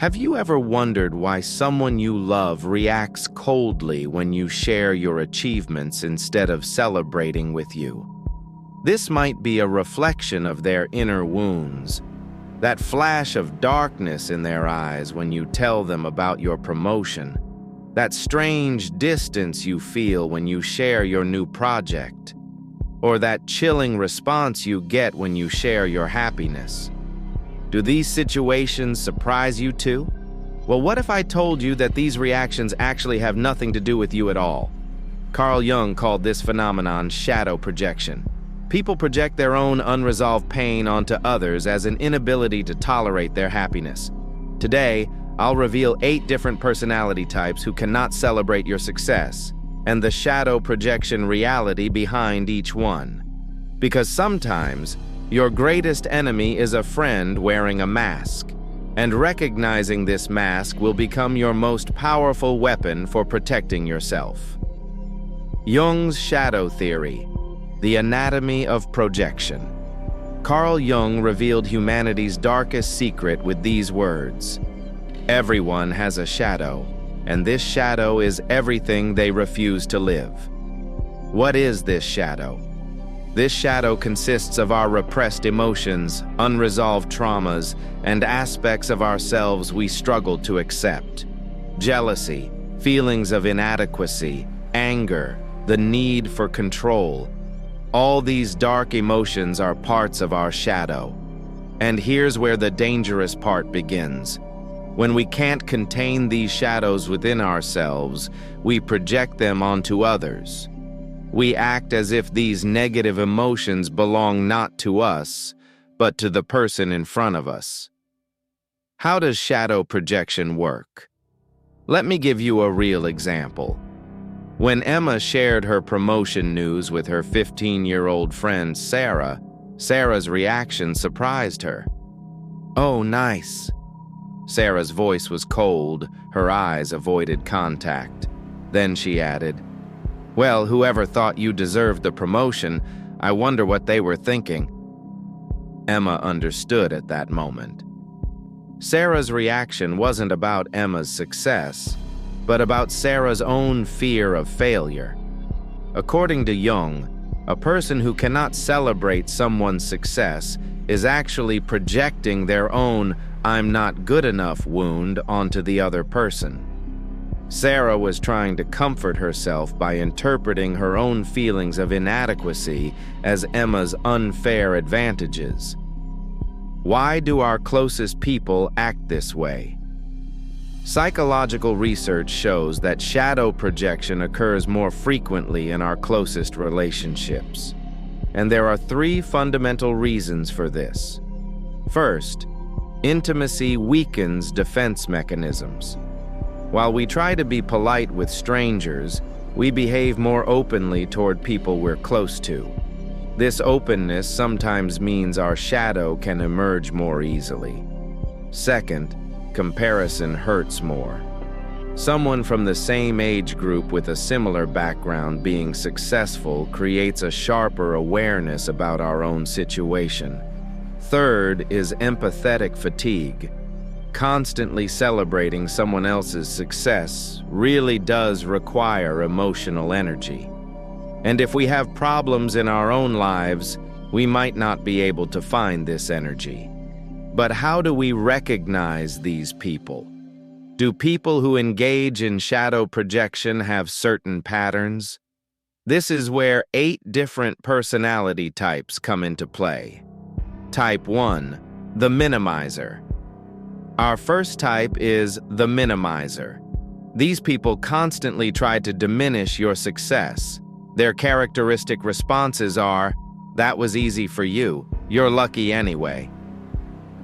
Have you ever wondered why someone you love reacts coldly when you share your achievements instead of celebrating with you? This might be a reflection of their inner wounds, that flash of darkness in their eyes when you tell them about your promotion, that strange distance you feel when you share your new project, or that chilling response you get when you share your happiness. Do these situations surprise you too? Well, what if I told you that these reactions actually have nothing to do with you at all? Carl Jung called this phenomenon shadow projection. People project their own unresolved pain onto others as an inability to tolerate their happiness. Today, I'll reveal 8 different personality types who cannot celebrate your success, and the shadow projection reality behind each one. Because sometimes, your greatest enemy is a friend wearing a mask, and recognizing this mask will become your most powerful weapon for protecting yourself. Jung's shadow theory, the anatomy of projection. Carl Jung revealed humanity's darkest secret with these words: "Everyone has a shadow, and this shadow is everything they refuse to live." What is this shadow? This shadow consists of our repressed emotions, unresolved traumas, and aspects of ourselves we struggle to accept. Jealousy, feelings of inadequacy, anger, the need for control. All these dark emotions are parts of our shadow. And here's where the dangerous part begins. When we can't contain these shadows within ourselves, we project them onto others. We act as if these negative emotions belong not to us, but to the person in front of us. How does shadow projection work? Let me give you a real example. When Emma shared her promotion news with her 15-year-old friend Sarah, Sarah's reaction surprised her. "Oh, nice." Sarah's voice was cold, her eyes avoided contact. Then she added, "Well, whoever thought you deserved the promotion, I wonder what they were thinking." Emma understood at that moment. Sarah's reaction wasn't about Emma's success, but about Sarah's own fear of failure. According to Jung, a person who cannot celebrate someone's success is actually projecting their own "I'm not good enough" wound onto the other person. Sarah was trying to comfort herself by interpreting her own feelings of inadequacy as Emma's unfair advantages. Why do our closest people act this way? Psychological research shows that shadow projection occurs more frequently in our closest relationships. And there are 3 fundamental reasons for this. First, intimacy weakens defense mechanisms. While we try to be polite with strangers, we behave more openly toward people we're close to. This openness sometimes means our shadow can emerge more easily. Second, comparison hurts more. Someone from the same age group with a similar background being successful creates a sharper awareness about our own situation. Third is empathetic fatigue. Constantly celebrating someone else's success really does require emotional energy. And if we have problems in our own lives, we might not be able to find this energy. But how do we recognize these people? Do people who engage in shadow projection have certain patterns? This is where 8 different personality types come into play. Type 1, the minimizer. Our first type is the minimizer. These people constantly try to diminish your success. Their characteristic responses are, "That was easy for you. You're lucky anyway.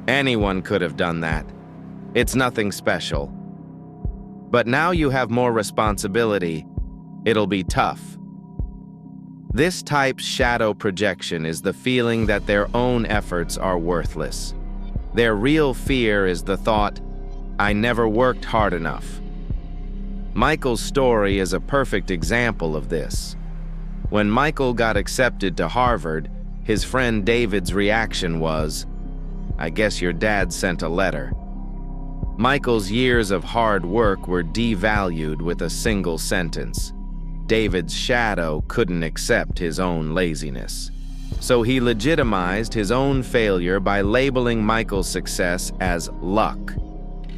Anyone could have done that. It's nothing special. But now you have more responsibility. It'll be tough." This type's shadow projection is the feeling that their own efforts are worthless. Their real fear is the thought, "I never worked hard enough." Michael's story is a perfect example of this. When Michael got accepted to Harvard, his friend David's reaction was, "I guess your dad sent a letter." Michael's years of hard work were devalued with a single sentence. David's shadow couldn't accept his own laziness. So he legitimized his own failure by labeling Michael's success as luck.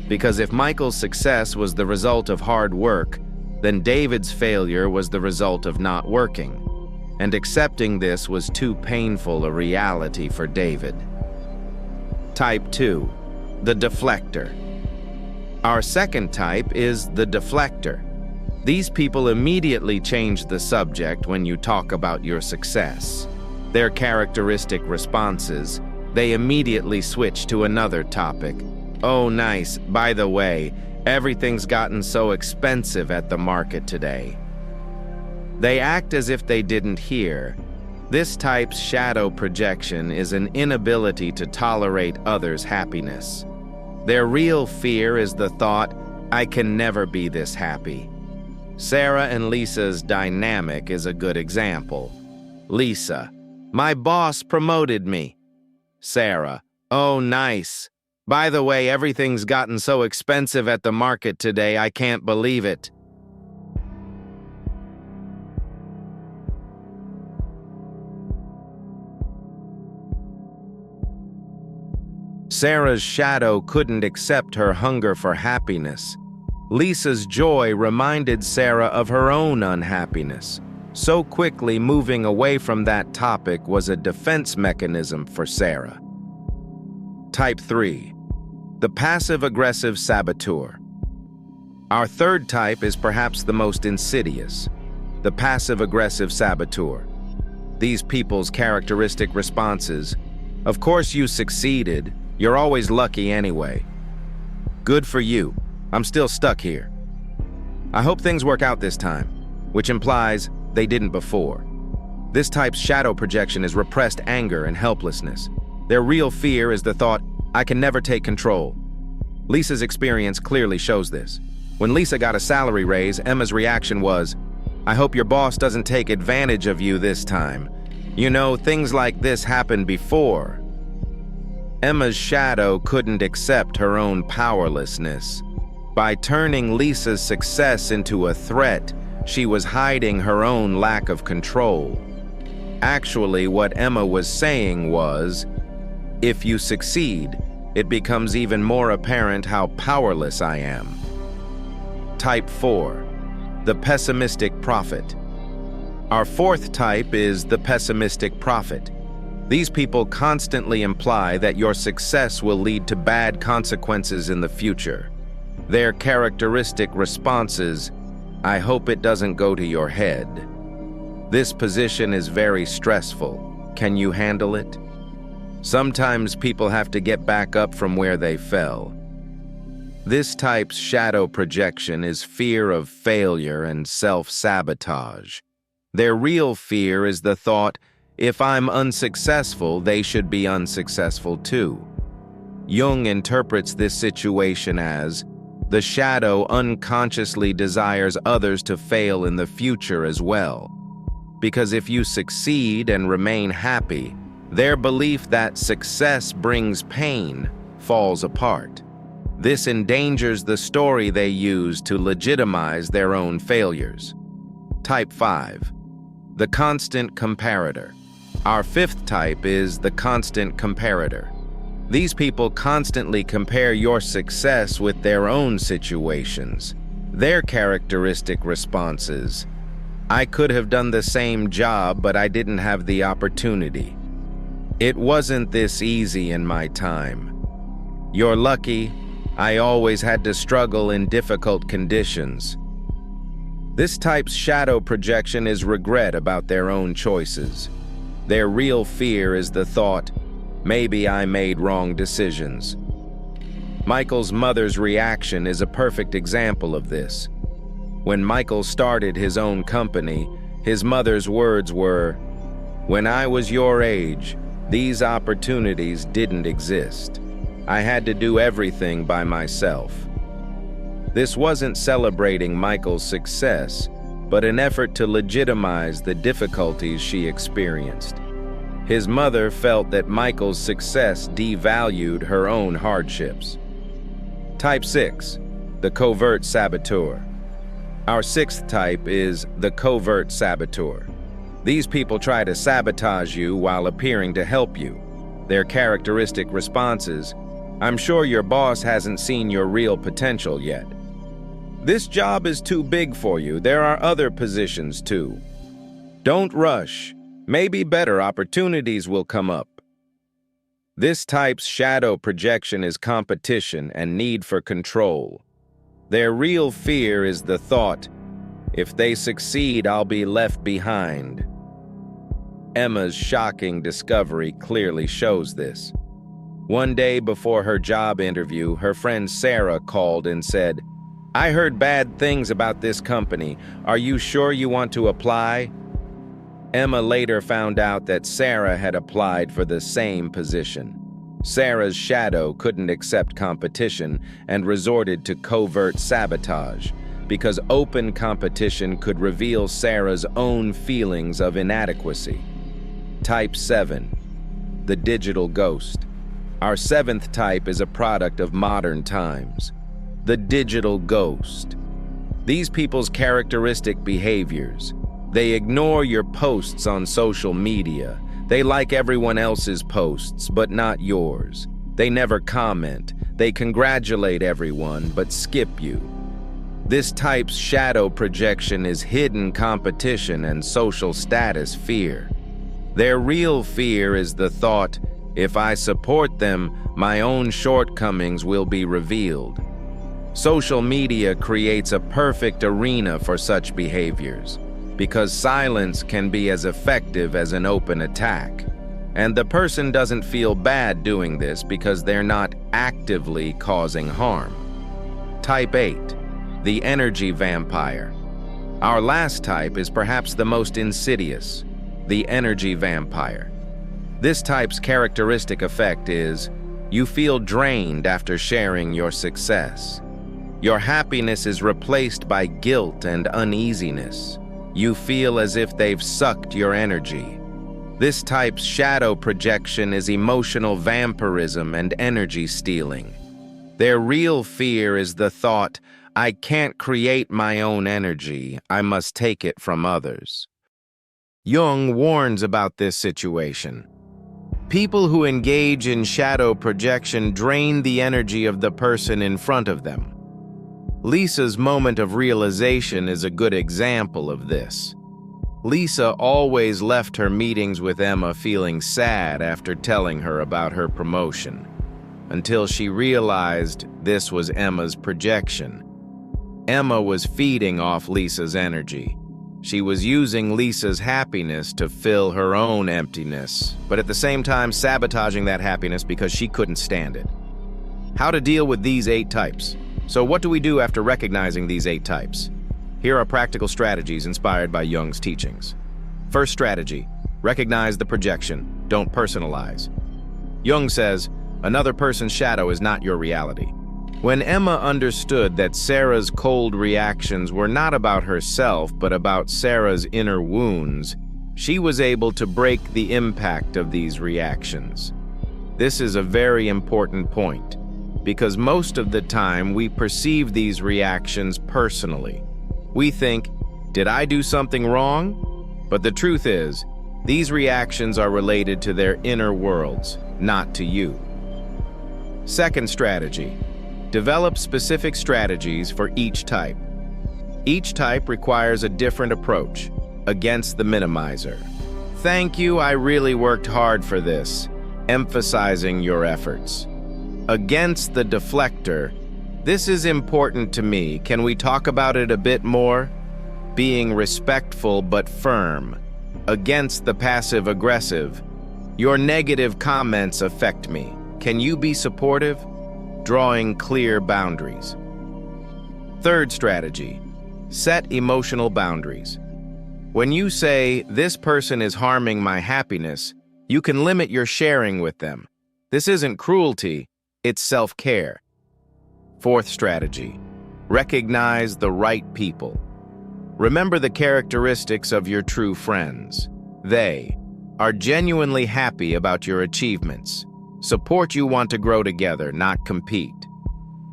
Because if Michael's success was the result of hard work, then David's failure was the result of not working. And accepting this was too painful a reality for David. Type 2. The deflector. Our second type is the deflector. These people immediately change the subject when you talk about your success. Their characteristic responses, they immediately switch to another topic. Oh, nice. By the way, everything's gotten so expensive at the market today. They act as if they didn't hear. This type's shadow projection is an inability to tolerate others' happiness. Their real fear is the thought, I can never be this happy. Sarah and Lisa's dynamic is a good example. Lisa, my boss promoted me. Sarah, oh, nice. By the way, everything's gotten so expensive at the market today, I can't believe it. Sarah's shadow couldn't accept her hunger for happiness. Lisa's joy reminded Sarah of her own unhappiness. So quickly moving away from that topic was a defense mechanism for Sarah. Type 3. The passive-aggressive saboteur. Our third type is perhaps the most insidious, the passive-aggressive saboteur. These people's characteristic responses, of course you succeeded, you're always lucky anyway. Good for you, I'm still stuck here. I hope things work out this time, which implies they didn't before. This type's shadow projection is repressed anger and helplessness. Their real fear is the thought, I can never take control. Lisa's experience clearly shows this. When Lisa got a salary raise, Emma's reaction was, I hope your boss doesn't take advantage of you this time. You know, things like this happened before. Emma's shadow couldn't accept her own powerlessness. By turning Lisa's success into a threat, she was hiding her own lack of control. Actually, what Emma was saying was, if you succeed, it becomes even more apparent how powerless I am. Type 4. The pessimistic prophet. Our fourth type is the pessimistic prophet. These people constantly imply that your success will lead to bad consequences in the future. Their characteristic responses, I hope it doesn't go to your head. This position is very stressful. Can you handle it? Sometimes people have to get back up from where they fell. This type's shadow projection is fear of failure and self-sabotage. Their real fear is the thought, if I'm unsuccessful, they should be unsuccessful too. Jung interprets this situation as, the shadow unconsciously desires others to fail in the future as well. Because if you succeed and remain happy, their belief that success brings pain falls apart. This endangers the story they use to legitimize their own failures. Type 5. The constant comparator. Our fifth type is the constant comparator. These people constantly compare your success with their own situations. Their characteristic responses, I could have done the same job, but I didn't have the opportunity. It wasn't this easy in my time. You're lucky, I always had to struggle in difficult conditions. This type's shadow projection is regret about their own choices. Their real fear is the thought, maybe I made wrong decisions. Michael's mother's reaction is a perfect example of this. When Michael started his own company, his mother's words were, when I was your age, these opportunities didn't exist. I had to do everything by myself. This wasn't celebrating Michael's success, but an effort to legitimize the difficulties she experienced. His mother felt that Michael's success devalued her own hardships. Type 6, the covert saboteur. Our sixth type is the covert saboteur. These people try to sabotage you while appearing to help you. Their characteristic responses: "I'm sure your boss hasn't seen your real potential yet. This job is too big for you. There are other positions too. Don't rush. Maybe better opportunities will come up." This type's shadow projection is competition and need for control. Their real fear is the thought, "If they succeed, I'll be left behind." Emma's shocking discovery clearly shows this. One day before her job interview, her friend Sarah called and said, "I heard bad things about this company. Are you sure you want to apply?" Emma later found out that Sarah had applied for the same position. Sarah's shadow couldn't accept competition and resorted to covert sabotage, because open competition could reveal Sarah's own feelings of inadequacy. Type 7, the digital ghost. Our seventh type is a product of modern times. The digital ghost. These people's characteristic behaviors: they ignore your posts on social media. They like everyone else's posts, but not yours. They never comment. They congratulate everyone, but skip you. This type's shadow projection is hidden competition and social status fear. Their real fear is the thought, "If I support them, my own shortcomings will be revealed." Social media creates a perfect arena for such behaviors, because silence can be as effective as an open attack. And the person doesn't feel bad doing this because they're not actively causing harm. Type 8, the energy vampire. Our last type is perhaps the most insidious, the energy vampire. This type's characteristic effect is, you feel drained after sharing your success. Your happiness is replaced by guilt and uneasiness. You feel as if they've sucked your energy. This type's shadow projection is emotional vampirism and energy stealing. Their real fear is the thought, "I can't create my own energy, I must take it from others." Jung warns about this situation. People who engage in shadow projection drain the energy of the person in front of them. Lisa's moment of realization is a good example of this. Lisa always left her meetings with Emma feeling sad after telling her about her promotion, until she realized this was Emma's projection. Emma was feeding off Lisa's energy. She was using Lisa's happiness to fill her own emptiness, but at the same time sabotaging that happiness because she couldn't stand it. How to deal with these 8 types? So what do we do after recognizing these 8 types? Here are practical strategies inspired by Jung's teachings. First strategy, recognize the projection, don't personalize. Jung says, another person's shadow is not your reality. When Emma understood that Sarah's cold reactions were not about herself, but about Sarah's inner wounds, she was able to break the impact of these reactions. This is a very important point, because most of the time we perceive these reactions personally. We think, did I do something wrong? But the truth is, these reactions are related to their inner worlds, not to you. Second strategy, develop specific strategies for each type. Each type requires a different approach. Against the minimizer. Thank you, I really worked hard for this, emphasizing your efforts. Against the deflector, this is important to me. Can we talk about it a bit more? Being respectful but firm. Against the passive-aggressive, your negative comments affect me. Can you be supportive? Drawing clear boundaries. Third strategy, set emotional boundaries. When you say, this person is harming my happiness, you can limit your sharing with them. This isn't cruelty, it's self-care. Fourth strategy, recognize the right people. Remember the characteristics of your true friends. They are genuinely happy about your achievements, support you want to grow together, not compete.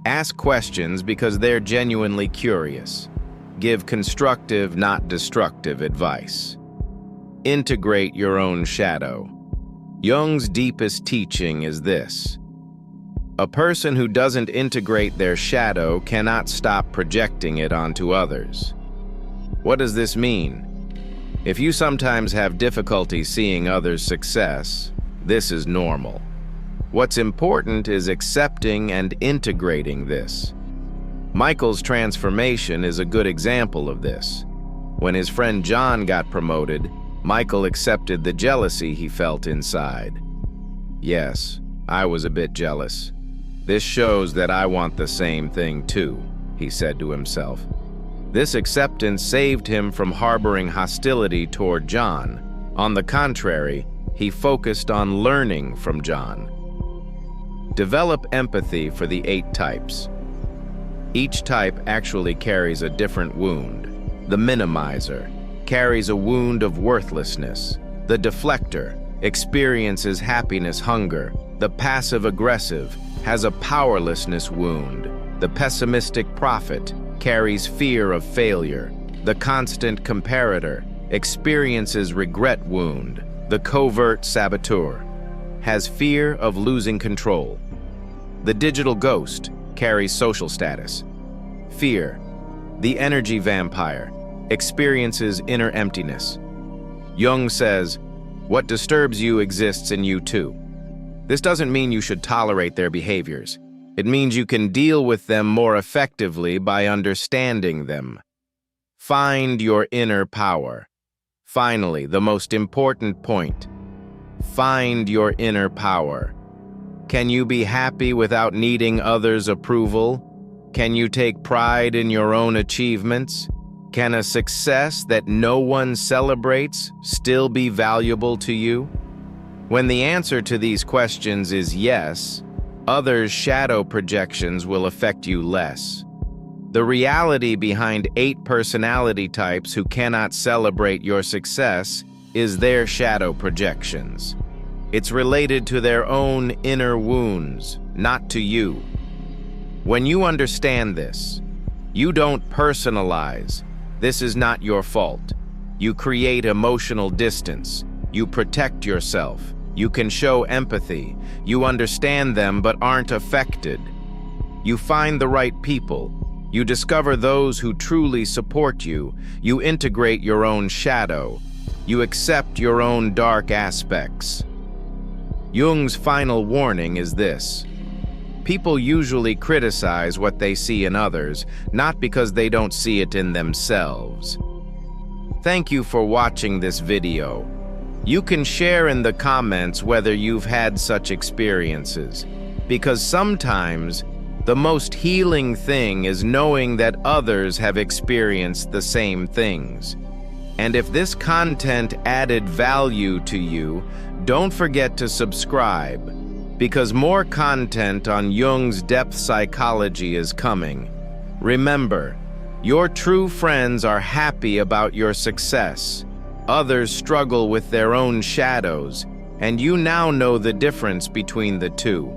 Ask questions because they're genuinely curious. Give constructive, not destructive advice. Integrate your own shadow. Jung's deepest teaching is this: a person who doesn't integrate their shadow cannot stop projecting it onto others. What does this mean? If you sometimes have difficulty seeing others' success, this is normal. What's important is accepting and integrating this. Michael's transformation is a good example of this. When his friend John got promoted, Michael accepted the jealousy he felt inside. Yes, I was a bit jealous. This shows that I want the same thing too, he said to himself. This acceptance saved him from harboring hostility toward John. On the contrary, he focused on learning from John. Develop empathy for the 8 types. Each type actually carries a different wound. The minimizer carries a wound of worthlessness. The deflector experiences happiness hunger. The passive-aggressive has a powerlessness wound. The pessimistic prophet carries fear of failure. The constant comparator experiences regret wound. The covert saboteur has fear of losing control. The digital ghost carries social status. Fear, the energy vampire, experiences inner emptiness. Jung says, what disturbs you exists in you too. This doesn't mean you should tolerate their behaviors. It means you can deal with them more effectively by understanding them. Find your inner power. Finally, the most important point. Find your inner power. Can you be happy without needing others' approval? Can you take pride in your own achievements? Can a success that no one celebrates still be valuable to you? When the answer to these questions is yes, others' shadow projections will affect you less. The reality behind 8 personality types who cannot celebrate your success is their shadow projections. It's related to their own inner wounds, not to you. When you understand this, you don't personalize. This is not your fault. You create emotional distance. You protect yourself. You can show empathy. You understand them but aren't affected. You find the right people. You discover those who truly support you. You integrate your own shadow. You accept your own dark aspects. Jung's final warning is this: people usually criticize what they see in others, not because they don't see it in themselves. Thank you for watching this video. You can share in the comments whether you've had such experiences, because sometimes the most healing thing is knowing that others have experienced the same things. And if this content added value to you, don't forget to subscribe, because more content on Jung's depth psychology is coming. Remember, your true friends are happy about your success. Others struggle with their own shadows, and you now know the difference between the two.